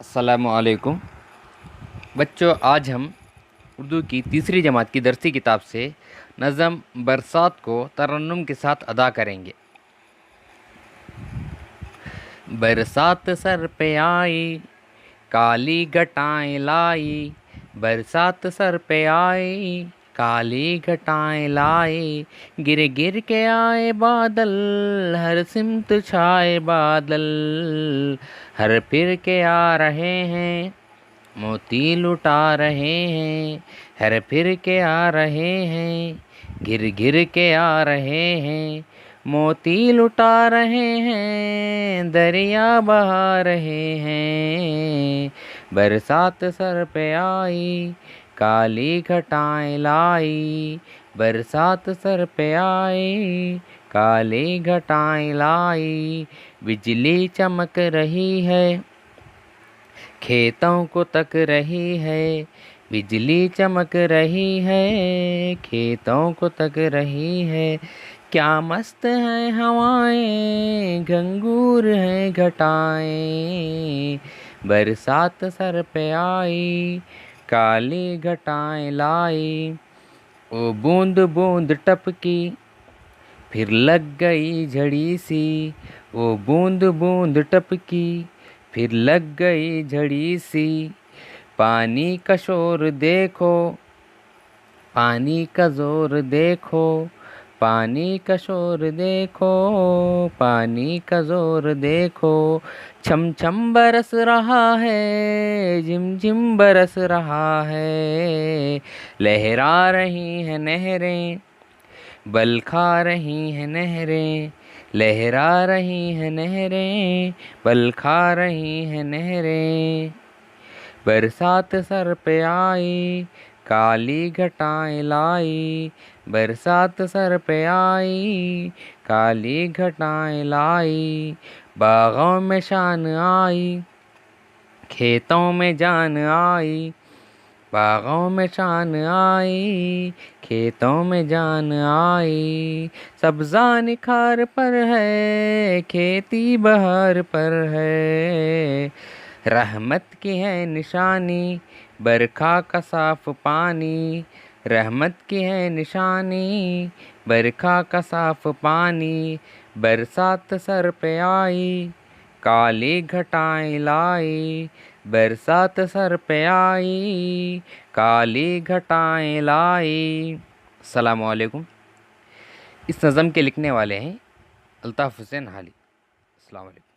अस्सलामुअलैकुम बच्चों, आज हम उर्दू की तीसरी जमात की दरसी किताब से नज़म बरसात को तरन्नुम के साथ अदा करेंगे। बरसात सर पे आई, काली घटाएं लाई। बरसात सर पे आई, काली घटाएं लाई। गिर गिर के आए बादल, हर सिमत छाए बादल। हर फिर के आ रहे हैं, मोती लुटा रहे हैं। हर फिर के आ रहे हैं, घिर घिर के आ रहे हैं। मोती लुटा रहे हैं, दरिया बहा रहे हैं। बरसात सर पे आई, काली घटाएं लाई। बरसात सर पे आई, काली घटाएं लाई। बिजली चमक रही है, खेतों को तक रही है। बिजली चमक रही है, खेतों को तक रही है। क्या मस्त हैं हवाएं, घंघूर हैं घटाएं। बरसात सर पे आई, काली घटाएं लाई। ओ बूंद बूंद टपकी, फिर लग गई झड़ी सी। वो बूंद बूंद टपकी, फिर लग गई झड़ी सी। पानी का शोर देखो, पानी का जोर देखो। पानी का शोर देखो, पानी का जोर देखो। छम छम बरस रहा है, झिम झिम बरस रहा है। लहरा रही हैं नहरें, बल खा रही हैं नहरें। लहरा रही हैं नहरें, बल खा रही हैं नहरें। बरसात सर पे आई, काली घटाएं लाई। बरसात सर पे आई, काली घटाएं लाई। बागों में शान आई, खेतों में जान आई। बागों में शान आई, खेतों में जान आई। सब्ज़ा निखार पर है, खेती बहार पर है। रहमत की है निशानी, बरखा का साफ पानी। रहमत की है निशानी, बरखा का साफ पानी। बरसात सर पे आई, काली घटाएं लाई। बरसात सर पे आई, काली घटाएं लाई। अस्सलामु अलैकुम। इस नज़म के लिखने वाले हैं अल्ताफ़ हुसैन हाली। अस्सलामु अलैकुम।